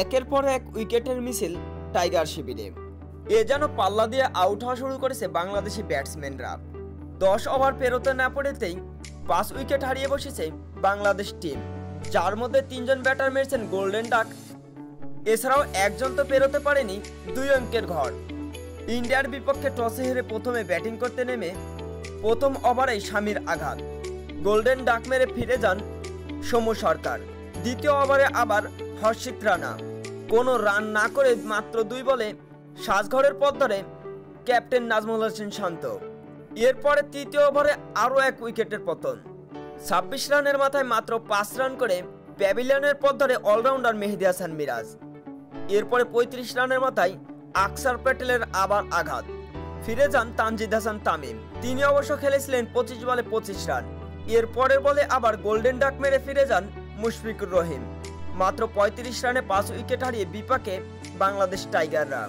একের পর এক উইকেটের মিছিল টাইগার শিবিরে। এ যেন পাল্লা দিয়ে আউট হওয়া শুরু করেছে বাংলাদেশি ব্যাটসম্যানরা। 10 ওভার পেরোতে না পড়েতেই 5 উইকেট হারিয়ে বসেছে বাংলাদেশ টিম, যার মধ্যে 3 জন ব্যাটার মেরেছেন গোল্ডেন ডাক। এছাড়াও একজন তো পেরোতে পারেনি 2 অঙ্কের ঘর। ইন্ডিয়ার বিপক্ষে টসে হেরে প্রথমে ব্যাটিং করতে নেমে প্রথম ওভারেই স্বামীর আঘাত, গোল্ডেন ডাক মেরে ফিরে যান সৌম্য সরকার। দ্বিতীয় ওভারে আবার হর্ষিত রানা কোনো রান না করে মাত্র 2 বলে সাজঘরের পথ ধরে ক্যাপ্টেন নাজমুল হোসেন শান্ত। এরপরে তৃতীয় ওভারে আরও 1 উইকেটের পতন। 26 রানের মাথায় মাত্র 5 রান করে প্যাভিলিয়নের পথ ধরে অলরাউন্ডার মেহেদী হাসান মিরাজ। এরপরে 35 রানের মাথায় আকসার প্যাটেলের আবার আঘাত, ফিরে যান তানজিদ হাসান তামিম। তিনি অবশ্য খেলেছিলেন 25 বলে 25 রান। এর পরের বলে আবার গোল্ডেন ডাক মেরে ফিরে যান মুশফিকুর রহিম। মাত্র 35 রানে 5 উইকেট হারিয়ে বিপাকে বাংলাদেশ টাইগাররা।